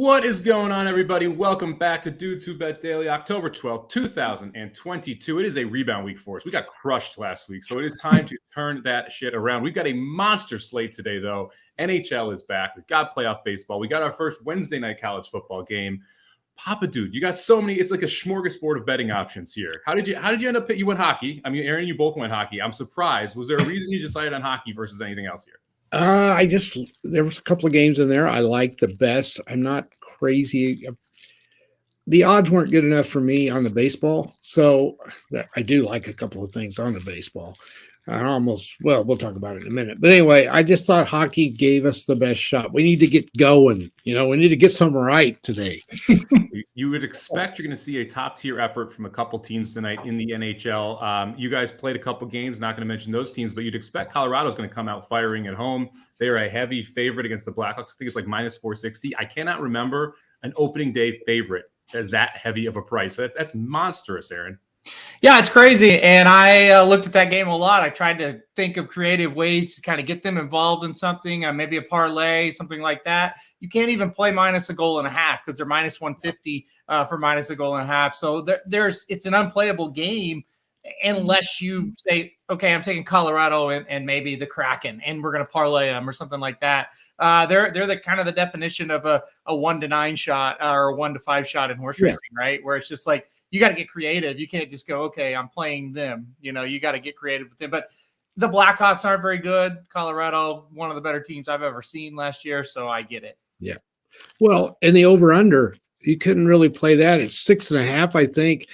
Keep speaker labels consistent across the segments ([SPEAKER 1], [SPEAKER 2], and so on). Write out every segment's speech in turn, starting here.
[SPEAKER 1] What is going on, everybody? Welcome back to Dudes Who Bet Daily, October 12th, 2022. It is a rebound week for us. We got crushed last week, so it is time to turn that shit around. We've got a monster slate today, though. NHL is back. We've got playoff baseball. We got our first Wednesday night college football game. Papa Dude, you got so many. It's like a smorgasbord of betting options here. How did you end up? You went hockey. I mean, Aaron, you both went hockey. I'm surprised. Was there a reason you decided on hockey versus anything else here?
[SPEAKER 2] There was a couple of games in there I liked the best. I'm not crazy. The odds weren't good enough for me on the baseball. So I do like a couple of things on the baseball. We'll talk about it in a minute. But anyway, I just thought hockey gave us the best shot. We need to get going. We need to get some right today.
[SPEAKER 1] You would expect you're going to see a top-tier effort from a couple teams tonight in the NHL. You guys played a couple games, not going to mention those teams, but you'd expect Colorado's going to come out firing at home. They are a heavy favorite against the Blackhawks. I think it's like minus 460. I cannot remember an opening day favorite as that heavy of a price. That's monstrous, Aaron.
[SPEAKER 3] Yeah, it's crazy. And I looked at that game a lot. I tried to think of creative ways to kind of get them involved in something, maybe a parlay, something like that. You can't even play minus a goal and a half because they're minus 150 for minus a goal and a half. So it's an unplayable game unless you say, okay, I'm taking Colorado and maybe the Kraken, and we're going to parlay them or something like that. They're the kind of the definition of a 1-9 shot or a 1-5 shot in horse racing, right? Where it's just like, you got to get creative. You can't just go, okay, I'm playing them. You got to get creative with them. But the Blackhawks aren't very good. Colorado, one of the better teams I've ever seen last year. So I get it.
[SPEAKER 2] Yeah. Well, and the over-under, you couldn't really play that. It's 6.5, I think.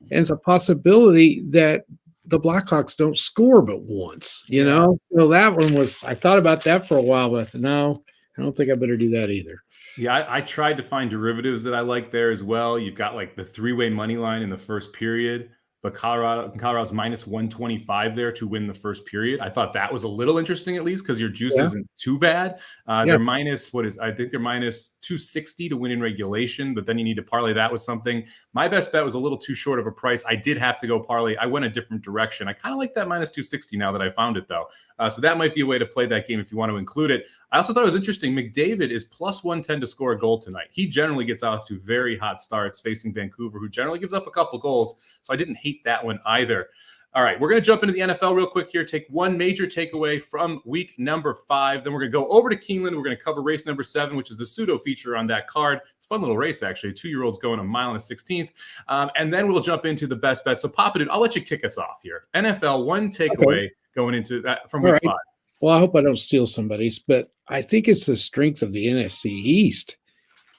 [SPEAKER 2] And it's a possibility that the Blackhawks don't score but once, So that one I thought about that for a while, but I said, no, I don't think I better do that either.
[SPEAKER 1] Yeah, I tried to find derivatives that I like there as well. You've got like the three-way money line in the first period, but Colorado's minus 125 there to win the first period. I thought that was a little interesting, at least, because your juice isn't too bad. They're minus, I think they're minus 260 to win in regulation, but then you need to parlay that with something. My best bet was a little too short of a price. I did have to go parlay. I went a different direction. I kind of like that minus 260 now that I found it, though. So that might be a way to play that game if you want to include it. I also thought it was interesting. McDavid is plus 110 to score a goal tonight. He generally gets off to very hot starts facing Vancouver, who generally gives up a couple goals. So I didn't hate that one either. All right, we're going to jump into the NFL real quick here, take one major takeaway from week number 5. Then we're going to go over to Keeneland. We're going to cover race number 7, which is the pseudo feature on that card. It's a fun little race, actually. 2-year-olds going a mile and a 16th. And then we'll jump into the best bet. So, Papa Dude, I'll let you kick us off here. NFL, one takeaway going into that from week 5.
[SPEAKER 2] Well, I hope I don't steal somebody's, but I think it's the strength of the NFC East.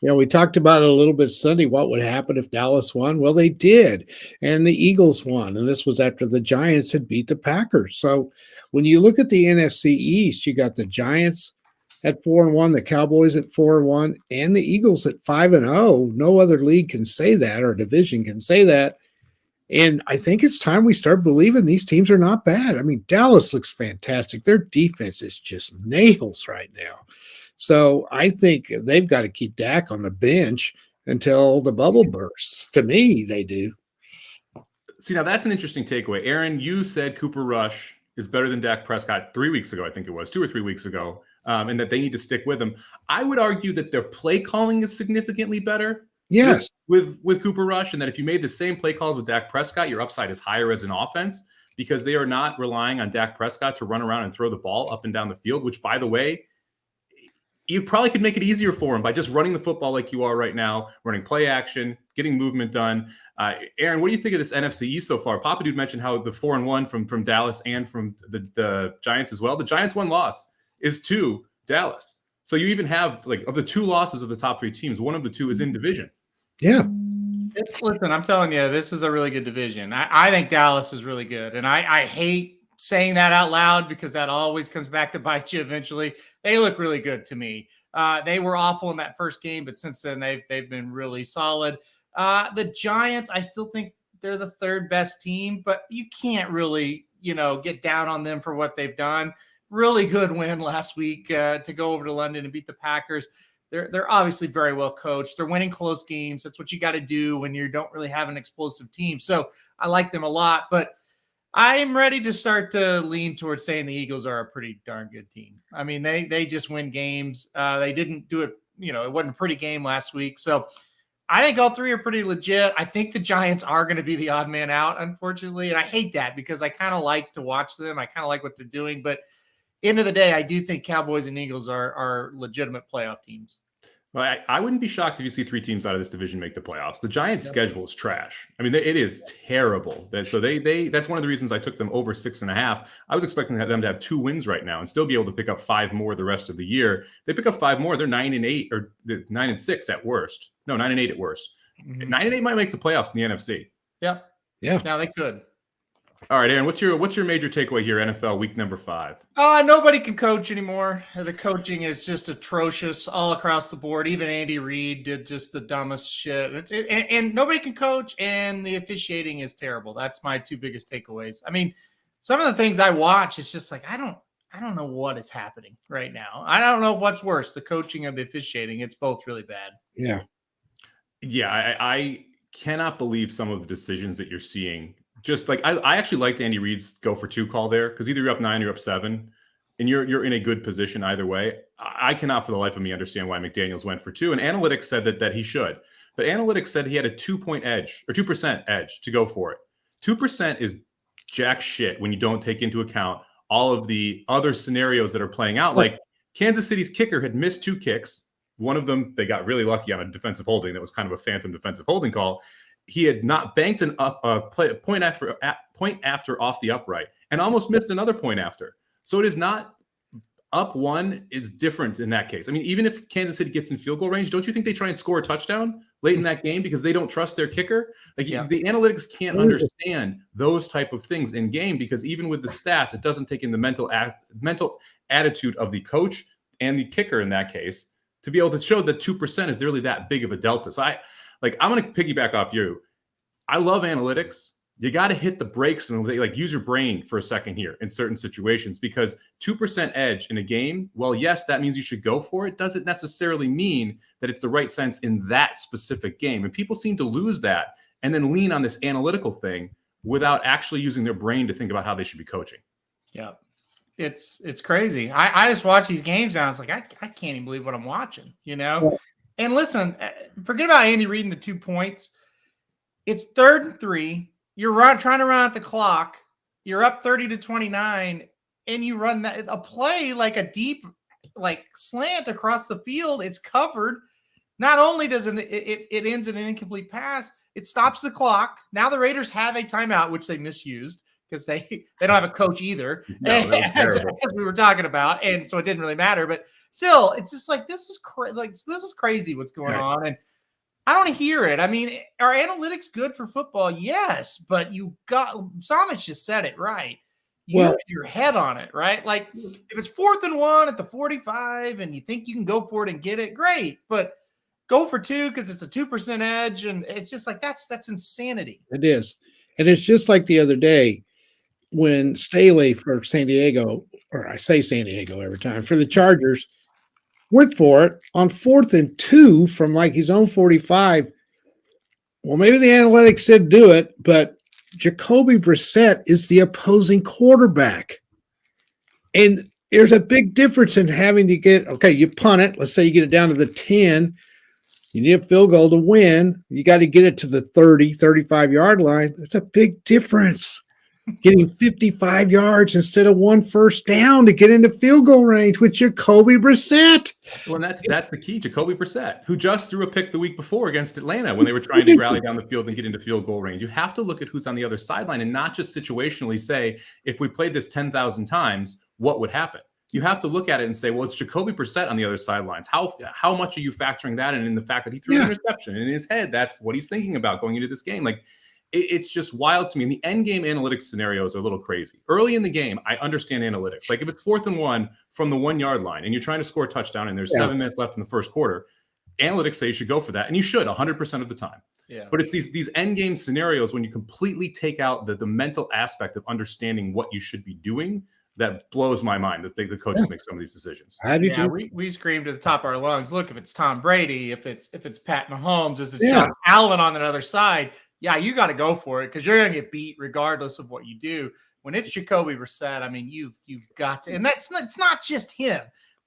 [SPEAKER 2] We talked about it a little bit Sunday. What would happen if Dallas won? Well, they did. And the Eagles won. And this was after the Giants had beat the Packers. So when you look at the NFC East, you got the Giants at 4-1, the Cowboys at 4-1, and the Eagles at 5-0. No other league can say that, or division can say that. And I think it's time we start believing these teams are not bad. I mean, Dallas looks fantastic. Their defense is just nails right now. So I think they've got to keep Dak on the bench until the bubble bursts. To me, they do.
[SPEAKER 1] See, now that's an interesting takeaway. Aaron, you said Cooper Rush is better than Dak Prescott 3 weeks ago, I think it was, 2 or 3 weeks ago, and that they need to stick with him. I would argue that their play calling is significantly better.
[SPEAKER 2] Yes.
[SPEAKER 1] With Cooper Rush, and that if you made the same play calls with Dak Prescott, your upside is higher as an offense because they are not relying on Dak Prescott to run around and throw the ball up and down the field, which, by the way, you probably could make it easier for him by just running the football like you are right now, running play action, getting movement done. Aaron, what do you think of this NFC East so far? Papa Dude mentioned how the 4-1 from Dallas and from the Giants as well. The Giants' one loss is to Dallas. So you even have, like, of the 2 losses of the top 3 teams, one of the 2 is in division.
[SPEAKER 2] Yeah.
[SPEAKER 3] Listen, I'm telling you, this is a really good division. I think Dallas is really good. And I hate saying that out loud because that always comes back to bite you eventually. They look really good to me. They were awful in that first game, but since then they've been really solid. The Giants, I still think they're the 3rd best team, but you can't really, get down on them for what they've done. Really good win last week to go over to London and beat the Packers. They're obviously very well coached. They're winning close games. That's what you got to do when you don't really have an explosive team. So I like them a lot, but I am ready to start to lean towards saying the Eagles are a pretty darn good team. I mean, they just win games. They didn't do it it wasn't a pretty game last week. So I think all three are pretty legit. I think the Giants are going to be the odd man out, unfortunately. And I hate that because I kind of like to watch them. I kind of like what they're doing. But end of the day, I do think Cowboys and Eagles are legitimate playoff teams.
[SPEAKER 1] Well, I wouldn't be shocked if you see 3 teams out of this division make the playoffs. The Giants' schedule is trash. I mean, it is terrible. So that's one of the reasons I took them over 6.5. I was expecting them to have 2 wins right now and still be able to pick up 5 more the rest of the year. They pick up 5 more, they're 9-8 or 9-6 at worst. No, 9-8 at worst. 9-8 might make the playoffs in the NFC.
[SPEAKER 3] Yep.
[SPEAKER 2] Yeah.
[SPEAKER 3] Now they could.
[SPEAKER 1] All right, Aaron, what's your major takeaway here, NFL week number 5?
[SPEAKER 3] Nobody can coach anymore. The coaching is just atrocious all across the board. Even Andy Reid did just the dumbest shit. And nobody can coach, and the officiating is terrible. That's my 2 biggest takeaways. I mean, some of the things I watch, it's just like I don't know what is happening right now. I don't know what's worse, the coaching or the officiating. It's both really bad.
[SPEAKER 2] Yeah.
[SPEAKER 1] Yeah, I cannot believe some of the decisions that you're seeing. Just like I actually liked Andy Reid's go for 2 call there because either you're up 9 or you're up 7, and you're in a good position either way. I cannot for the life of me understand why McDaniels went for 2. And analytics said that he should, but analytics said he had a 2-point edge or 2% edge to go for it. 2% is jack shit when you don't take into account all of the other scenarios that are playing out. Like Kansas City's kicker had missed 2 kicks. One of them they got really lucky on a defensive holding that was kind of a phantom defensive holding call. He had not banked an point after off the upright and almost missed another point after. So it is not up 1 is different in that case. I mean, even if Kansas City gets in field goal range, don't you think they try and score a touchdown late in that game because they don't trust their kicker? Like the analytics can't understand those type of things in game because even with the stats, it doesn't take in the mental attitude of the coach and the kicker in that case to be able to show that 2% is really that big of a delta. So I'm going to piggyback off you. I love analytics. You got to hit the brakes and use your brain for a second here in certain situations because 2% edge in a game, well, yes, that means you should go for it. Doesn't necessarily mean that it's the right sense in that specific game. And people seem to lose that and then lean on this analytical thing without actually using their brain to think about how they should be coaching.
[SPEAKER 3] Yeah. It's crazy. I just watch these games and I was like, I can't even believe what I'm watching, And listen, forget about Andy reading the 2 points. It's 3rd and 3. You're trying to run out the clock. You're up 30-29, and you run a play like a deep slant across the field. It's covered. Not only does it ends in an incomplete pass, it stops the clock. Now the Raiders have a timeout, which they misused because they don't have a coach either,
[SPEAKER 1] no,
[SPEAKER 3] as we were talking about, and so it didn't really matter. But still, it's just like this is crazy what's going on, and I don't hear it. I mean, are analytics good for football? Yes, but Somich just said it right. Use your head on it, right? Like if it's 4th and 1 at the 45 and you think you can go for it and get it, great. But go for 2 because it's a 2% edge, and it's just like that's insanity.
[SPEAKER 2] It is. And it's just like the other day when Staley for San Diego, or I say San Diego every time, for the Chargers, went for it on 4th and 2 from his own 45. Well, maybe the analytics said do it, but Jacoby Brissett is the opposing quarterback. And there's a big difference in having to you punt it. Let's say you get it down to the 10. You need a field goal to win. You got to get it to the 30, 35-yard line. That's a big difference. Getting 55 yards instead of 1 first down to get into field goal range with Jacoby Brissett.
[SPEAKER 1] Well, and that's the key. Jacoby Brissett, who just threw a pick the week before against Atlanta when they were trying to rally down the field and get into field goal range. You have to look at who's on the other sideline and not just situationally say, if we played this 10,000 times, what would happen? You have to look at it and say, well, it's Jacoby Brissett on the other sidelines. How much are you factoring that in the fact that he threw an interception? And in his head, that's what he's thinking about going into this game. It's just wild to me. And the end game analytics scenarios are a little crazy. Early in the game, I understand analytics. Like if it's 4th and 1 from the 1-yard line and you're trying to score a touchdown and there's 7 minutes left in the first quarter, analytics say you should go for that. And you should 100% of the time. Yeah. But it's these end game scenarios when you completely take out the mental aspect of understanding what you should be doing that blows my mind that the coaches make some of these decisions.
[SPEAKER 3] We screamed at the top of our lungs. Look, if it's Tom Brady, if it's Pat Mahomes, if it's John Allen on the other side, you got to go for it because you're going to get beat regardless of what you do. When it's Jacoby Brissett, I mean, you've got to, and it's not just him.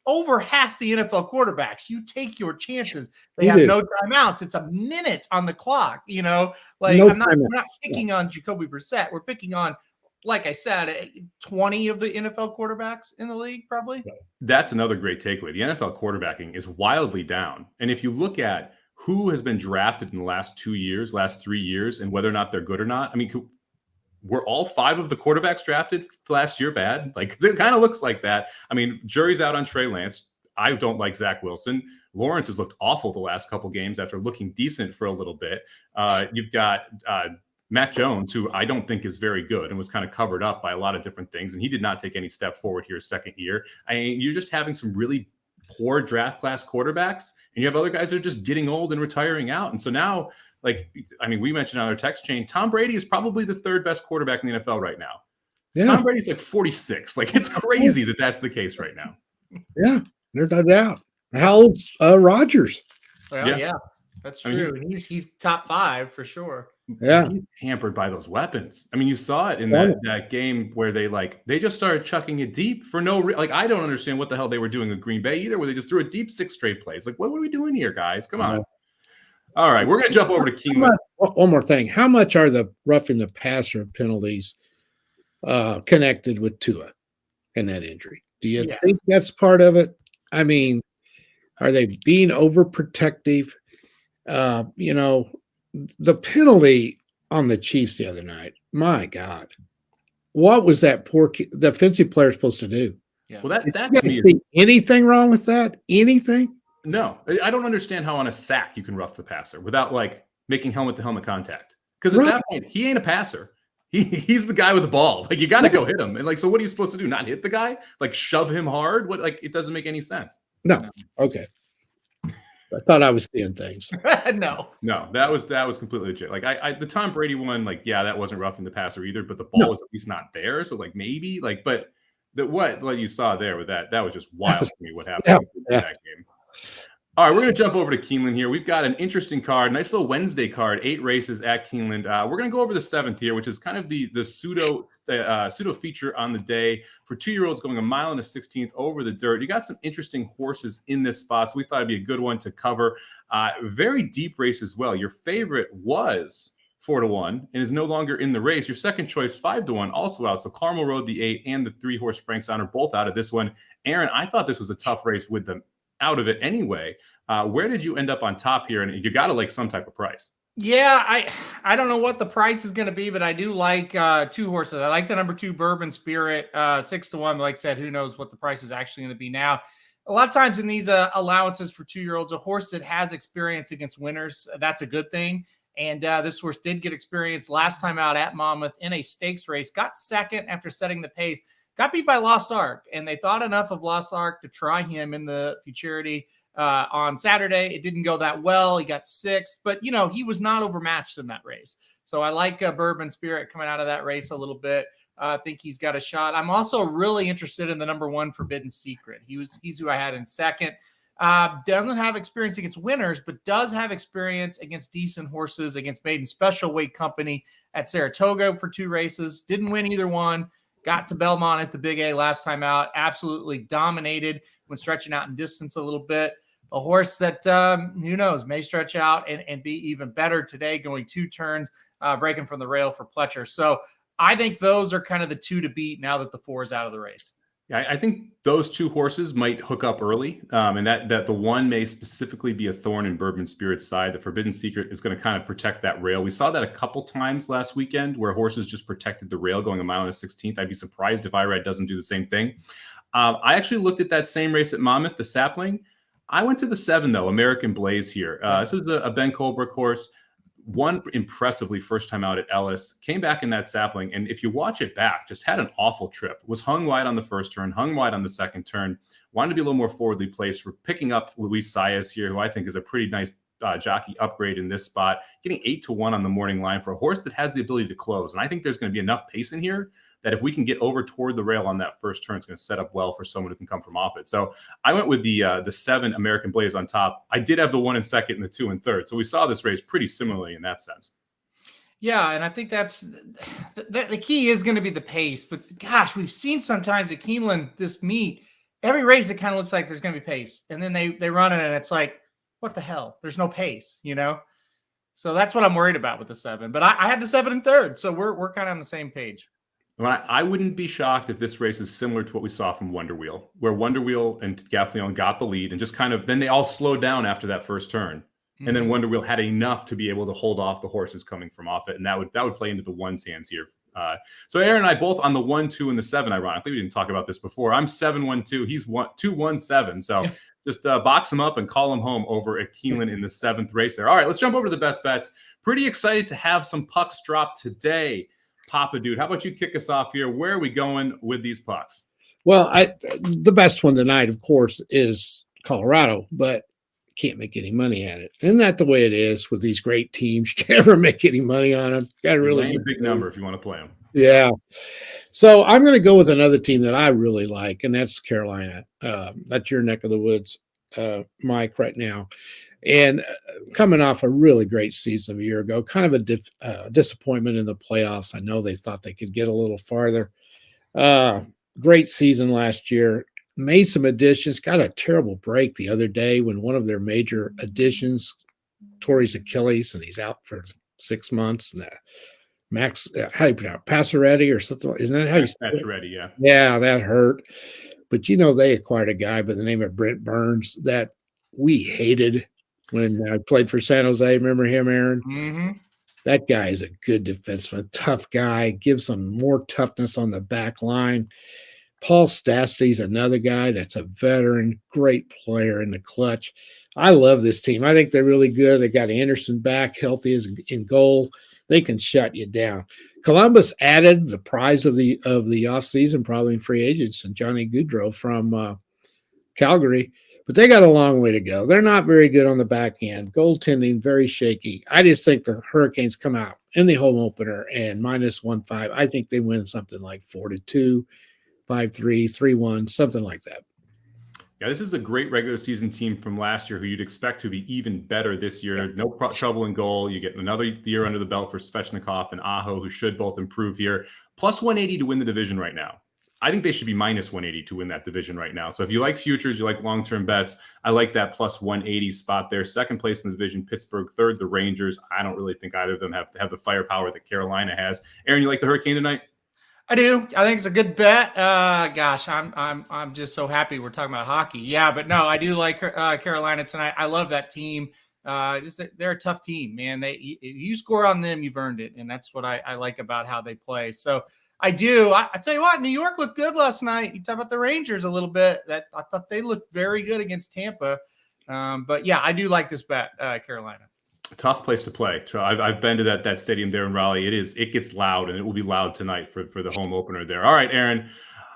[SPEAKER 3] over half the NFL quarterbacks. You take your chances. They
[SPEAKER 2] You
[SPEAKER 3] have
[SPEAKER 2] do.
[SPEAKER 3] no timeouts. It's a minute on the clock.
[SPEAKER 2] No
[SPEAKER 3] We're not
[SPEAKER 2] timeouts.
[SPEAKER 3] picking on Jacoby Brissett. We're picking on, like I said, 20 of the NFL quarterbacks in the league, probably.
[SPEAKER 1] That's another great takeaway. The NFL quarterbacking is wildly down. And if you look at who has been drafted in the last 3 years, and whether or not they're good or not, I mean, were all 5 of the quarterbacks drafted last year bad? Like, it kind of looks like that. I mean, jury's out on Trey Lance. I don't like Zach Wilson. Lawrence has looked awful the last couple games after looking decent for a little bit. You've got Matt Jones, who I don't think is very good and was kind of covered up by a lot of different things. And he did not take any step forward here second year. I mean, you're just having some really poor draft class quarterbacks, and you have other guys that are just getting old and retiring out. And so now, we mentioned on our text chain, Tom Brady is probably the 3rd best quarterback in the NFL right now. Yeah. Tom Brady's like 46. Like, it's crazy that that's the case right now.
[SPEAKER 2] Yeah, there's no doubt. How old's Rodgers?
[SPEAKER 3] Well, yeah, that's true. I mean, he's top 5 for sure.
[SPEAKER 2] Yeah,
[SPEAKER 1] he's hampered by those weapons. I mean, you saw it in that game where they just started chucking it deep for no I don't understand what the hell they were doing with Green Bay either, where they just threw it deep 6 straight plays. Like, what are we doing here, guys? Come on. All right, we're going to jump over to Keeneland.
[SPEAKER 2] One more thing. How much are the roughing the passer penalties connected with Tua and that injury? Do you think that's part of it? I mean, are they being overprotective? The penalty on the Chiefs the other night, my God. What was that poor defensive player supposed to do?
[SPEAKER 1] Yeah. Well, that to me
[SPEAKER 2] see anything wrong with that? Anything?
[SPEAKER 1] No, I don't understand how on a sack you can rough the passer without making helmet-to-helmet contact. Because at that point, he ain't a passer. He's the guy with the ball. Like, you got to go hit him. And so what are you supposed to do? Not hit the guy? Like, shove him hard? What? Like, it doesn't make any sense.
[SPEAKER 2] No. Okay. I thought I was seeing things.
[SPEAKER 3] No,
[SPEAKER 1] that was completely legit. Like, the Tom Brady one, that wasn't roughing the passer either, but the ball was at least not there. So maybe but what you saw there with that was just wild to me. What happened in that game? All right, we're going to jump over to Keeneland here. We've got an interesting card, nice little Wednesday card, 8 races at Keeneland. We're going to go over the 7th here, which is kind of the pseudo feature on the day for 2-year-olds going 1 mile and a 16th over the dirt. You got some interesting horses in this spot, so we thought it'd be a good one to cover. Very deep race as well. Your favorite was 4-1 and is no longer in the race. Your second choice, 5-1, also out. So Carmel Road, the 8, and the 3-horse Frank's Honor, both out of this one. Aaron, I thought this was a tough race with them out of it anyway. Where did you end up on top here? And you got to some type of price.
[SPEAKER 3] Yeah, I don't know what the price is going to be, but I do like 2 horses. I like the number 2 Bourbon Spirit, 6-1. Like I said, who knows what the price is actually going to be now. A lot of times in these allowances for 2-year-olds, a horse that has experience against winners, that's a good thing. And this horse did get experience last time out at Monmouth in a stakes race, got second after setting the pace. Got beat by Lost Ark, and they thought enough of Lost Ark to try him in the Futurity on Saturday. It didn't go that well. He got 6th, but, he was not overmatched in that race. So I like Bourbon Spirit coming out of that race a little bit. I think he's got a shot. I'm also really interested in the number 1 Forbidden Secret. He's who I had in second. Doesn't have experience against winners, but does have experience against decent horses, against Maiden Special Weight Company at Saratoga for 2 races. Didn't win either one. Got to Belmont at the Big A last time out. Absolutely dominated when stretching out in distance a little bit. A horse that, who knows, may stretch out and be even better today, going 2 turns, breaking from the rail for Pletcher. So I think those are kind of the 2 to beat now that the 4 is out of the race.
[SPEAKER 1] Yeah, I think those 2 horses might hook up early, and that the 1 may specifically be a thorn in Bourbon Spirit's side. The Forbidden Secret is going to kind of protect that rail. We saw that a couple times last weekend where horses just protected the rail going 1 mile and a 16th. I'd be surprised if IRAD doesn't do the same thing. I actually looked at that same race at Monmouth, the Sapling. I went to the 7, though, American Blaze here. This is a Ben Colbrook horse. Won impressively first time out at Ellis, came back in that Sapling, and if you watch it back, just had an awful trip. Was hung wide on the first turn, hung wide on the second turn, wanted to be a little more forwardly placed. We're picking up Luis Saez here, who I think is a pretty nice jockey upgrade in this spot, getting 8-1 on the morning line for a horse that has the ability to close. And I think there's going to be enough pace in here that if we can get over toward the rail on that first turn, it's going to set up well for someone who can come from off it. So I went with the 7 American Blaze on top. I did have the 1 in second and the 2 in third. So we saw this race pretty similarly in that sense.
[SPEAKER 3] Yeah, and I think that's the key is going to be the pace. But gosh, we've seen sometimes at Keeneland this meet, every race, it kind of looks like there's going to be pace. And then they run it and it's like, what the hell? There's no pace, So that's what I'm worried about with the 7. But I had the 7 and 3rd. So we're kind of on the same page.
[SPEAKER 1] Well, I wouldn't be shocked if this race is similar to what we saw from Wonder Wheel, where Wonder Wheel and Gaffleon got the lead and just then they all slowed down after that first turn. And then Wonder Wheel had enough to be able to hold off the horses coming from off it. And that would play into the 1's hands here. So Aaron and I both on the 1, 2, and the 7, ironically. We didn't talk about this before. I'm 7-1-2. He's 2-1-7. So just box him up and call him home over at Keeneland in the 7th race there. All right, let's jump over to the best bets. Pretty excited to have some pucks drop today. Papa Dude, how about you kick us off here? Where are we going with these pucks?
[SPEAKER 2] Well, the best one tonight, of course, is Colorado, but can't make any money at it. Isn't that the way it is with these great teams? You can't ever make any money on them. Got to really
[SPEAKER 1] a big number if you want to play them.
[SPEAKER 2] Yeah. So I'm going to go with another team that I really like, and that's Carolina. That's your neck of the woods, Mike, right now. And coming off a really great season a year ago, kind of a disappointment in the playoffs. I know they thought they could get a little farther. Great season last year. Made some additions. Got a terrible break the other day when one of their major additions tore his Achilles, and he's out for 6 months. And Max, how do you pronounce it? Passaretti or something? Isn't that how you say it?
[SPEAKER 1] Passaretti, yeah.
[SPEAKER 2] Yeah, that hurt. But they acquired a guy by the name of Brent Burns that we hated when I played for San Jose. Remember him, Aaron?
[SPEAKER 3] Mm-hmm.
[SPEAKER 2] That guy is a good defenseman, tough guy, gives them more toughness on the back line. Paul Stasties, another guy that's a veteran, great player in the clutch. I love this team. I think they're really good. They got Anderson back, healthy as in goal. They can shut you down. Columbus added the prize of the offseason, probably in free agents, and Johnny Gaudreau from Calgary. But they got a long way to go. They're not very good on the back end. Goaltending, very shaky. I just think the Hurricanes come out in the home opener and -1.5. I think they win something like 4-2, 5-3, 3-1, something like that.
[SPEAKER 1] Yeah, this is a great regular season team from last year who you'd expect to be even better this year. No trouble in goal. You get another year under the belt for Svechnikov and Aho, who should both improve here. +180 to win the division right now. I think they should be -180 to win that division right now. So if you like futures, you like long-term bets, I like that +180 spot there. Second place in the division, Pittsburgh. Third, the Rangers. I don't really think either of them have the firepower that Carolina has. Aaron, you like the Hurricane tonight?
[SPEAKER 3] I do. I think it's a good bet. Gosh, I'm just so happy we're talking about hockey. Yeah, but no, I do like Carolina tonight. I love that team. They're a tough team, man. You score on them, you've earned it, and that's what I like about how they play. So I do. I tell you what, New York looked good last night. You talk about the Rangers a little bit. That I thought they looked very good against Tampa. But yeah, I do like this bet, Carolina.
[SPEAKER 1] Tough place to play. So I've been to that stadium there in Raleigh. It gets loud, and it will be loud tonight for the home opener there. All right, Aaron,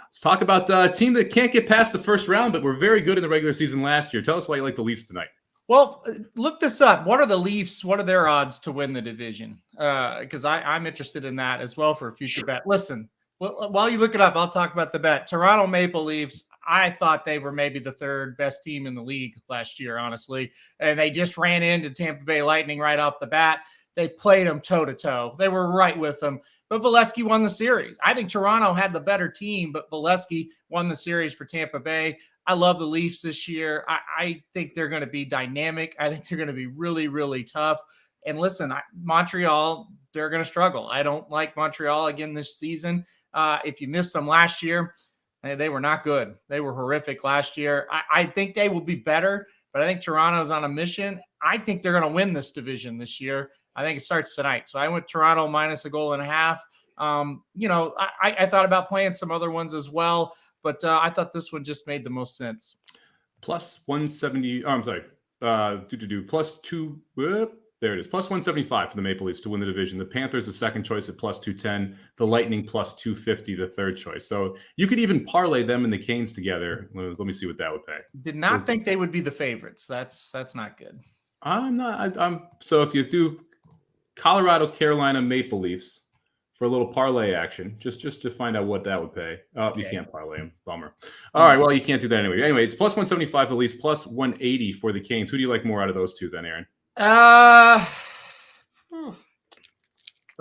[SPEAKER 1] let's talk about a team that can't get past the first round, but were very good in the regular season last year. Tell us why you like the Leafs tonight.
[SPEAKER 3] Well, look this up. What are the Leafs? What are their odds to win the division? Because I'm interested in that as well for a future bet. Listen, while you look it up, I'll talk about the bet. Toronto Maple Leafs, I thought they were maybe the third best team in the league last year, honestly. And they just ran into Tampa Bay Lightning right off the bat. They played them toe-to-toe. They were right with them. But Valesky won the series. I think Toronto had the better team, but Valesky won the series for Tampa Bay. I love the Leafs this year. I think they're going to be dynamic. I think they're going to be really, really tough. And listen, Montreal, they're going to struggle. I don't like Montreal again this season. If you missed them last year, they were not good. They were horrific last year. I think they will be better, but I think Toronto's on a mission. I think they're going to win this division this year. I think it starts tonight. So I went Toronto -1.5. I thought about playing some other ones as well, but I thought this one just made the most sense.
[SPEAKER 1] +170. Oh, I'm sorry. +2. There it is. +175 for the Maple Leafs to win the division. The Panthers, the second choice at +210. The Lightning +250, the third choice. So you could even parlay them and the Canes together. Let me see what that would pay.
[SPEAKER 3] Did not think they would be the favorites. That's not good.
[SPEAKER 1] I'm not. So if you do Colorado, Carolina, Maple Leafs for a little parlay action, just to find out what that would pay. Oh, okay. You can't parlay them. Bummer. All right. Well, you can't do that anyway. Anyway, it's +175 for the Leafs, +180 for the Canes. Who do you like more out of those two then, Aaron?
[SPEAKER 3] The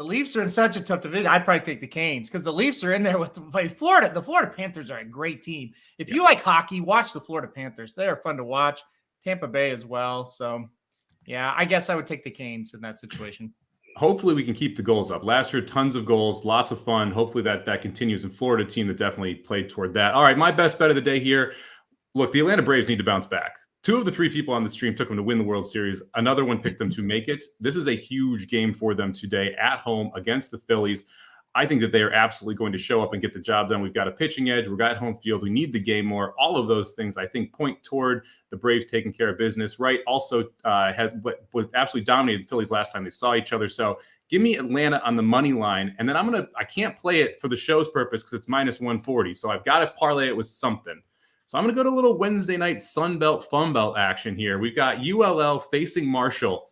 [SPEAKER 3] The Leafs are in such a tough division. I'd probably take the Canes because the Leafs are in there with Florida. The Florida Panthers are a great team. If you like hockey, watch the Florida Panthers. They are fun to watch. Tampa Bay as well. So, yeah, I guess I would take the Canes in that situation.
[SPEAKER 1] Hopefully we can keep the goals up. Last year, tons of goals, lots of fun. Hopefully that continues. In Florida team that definitely played toward that. All right, my best bet of the day here. Look, the Atlanta Braves need to bounce back. 2 of the 3 people on the stream took them to win the World Series. Another one picked them to make it. This is a huge game for them today at home against the Phillies. I think that they are absolutely going to show up and get the job done. We've got a pitching edge. We've got home field. We need the game more. All of those things, I think, point toward the Braves taking care of business. Right? Also was absolutely dominated the Phillies last time they saw each other. So give me Atlanta on the money line. And then I can't play it for the show's purpose because it's minus 140. So I've got to parlay it with something. So I'm going to go to a little Wednesday night Sun Belt, Fun Belt action here. We've got ULL facing Marshall.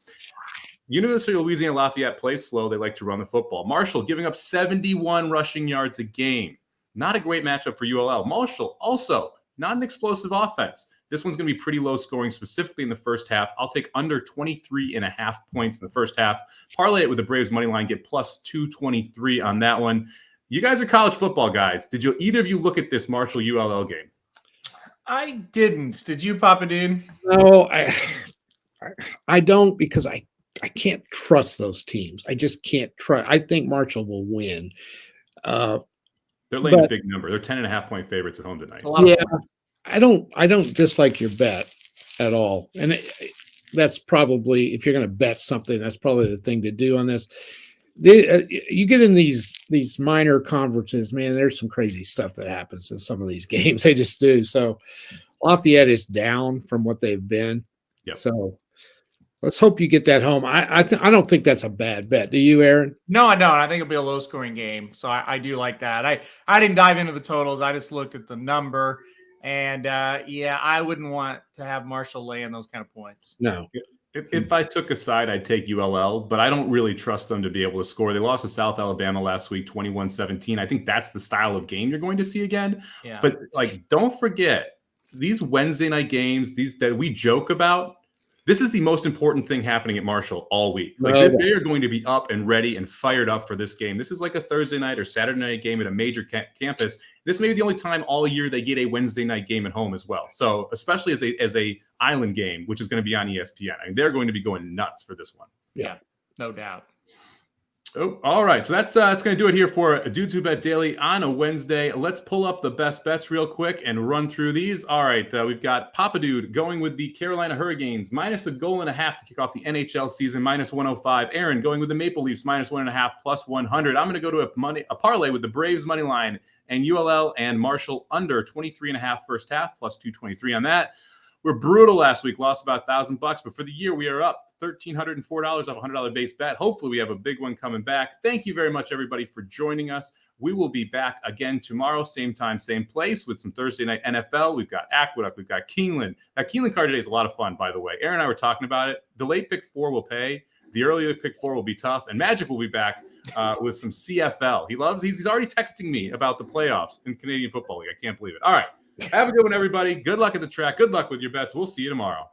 [SPEAKER 1] University of Louisiana Lafayette plays slow. They like to run the football. Marshall giving up 71 rushing yards a game. Not a great matchup for ULL. Marshall also not an explosive offense. This one's going to be pretty low scoring, specifically in the first half. I'll take under 23.5 points in the first half. Parlay it with the Braves money line. Get plus 223 on that one. You guys are college football guys. Did either of you look at this Marshall ULL game?
[SPEAKER 3] I didn't. Did you, Papa Dude?
[SPEAKER 2] No, I don't because I can't trust those teams. I just can't trust. I think Marshall will win.
[SPEAKER 1] They're laying a big number. They're 10.5 point favorites at home tonight.
[SPEAKER 2] Yeah, I don't dislike your bet at all. And that's probably, if you're going to bet something, that's probably the thing to do on this. You get in these minor conferences, man, there's some crazy stuff that happens in some of these games. They just do. So Lafayette is down from what they've been.
[SPEAKER 1] Yep.
[SPEAKER 2] So let's hope you get that home. I don't think that's a bad bet. Do you, Aaron?
[SPEAKER 3] No, I don't. I think it'll be a low scoring game. So I do like that. I didn't dive into the totals. I just looked at the number. And I wouldn't want to have Marshall laying those kind of points.
[SPEAKER 2] No.
[SPEAKER 1] If I took a side, I'd take ULL, but I don't really trust them to be able to score. They lost to South Alabama last week, 21-17. I think that's the style of game you're going to see again.
[SPEAKER 3] Yeah.
[SPEAKER 1] But don't forget these Wednesday night games, these that we joke about. This is the most important thing happening at Marshall all week. They are going to be up and ready and fired up for this game. This is like a Thursday night or Saturday night game at a major campus. This may be the only time all year they get a Wednesday night game at home as well. So especially as a island game, which is going to be on ESPN. I mean, they're going to be going nuts for this one.
[SPEAKER 3] Yeah, no doubt.
[SPEAKER 1] Oh, all right. So that's going to do it here for Dudes Who Bet Daily on a Wednesday. Let's pull up the best bets real quick and run through these. All right. We've got Papa Dude going with the Carolina Hurricanes minus a goal and a half to kick off the NHL season, minus 105. Aaron going with the Maple Leafs minus 1.5 plus 100. I'm going to go to a parlay with the Braves money line and ULL and Marshall under 23.5 first half plus 223 on that. We're brutal last week, lost about $1,000, but for the year we are up $1,304 off a $100 base bet. Hopefully we have a big one coming back. Thank you very much, everybody, for joining us. We will be back again tomorrow, same time, same place, with some Thursday night NFL. We've got Aqueduct, we've got Keeneland. That Keeneland card today is a lot of fun, by the way. Aaron and I were talking about it. The late pick 4 will pay. The earlier pick 4 will be tough, and Magic will be back with some CFL. He's already texting me about the playoffs in Canadian Football League. I can't believe it. All right. Have a good one, everybody. Good luck at the track. Good luck with your bets. We'll see you tomorrow.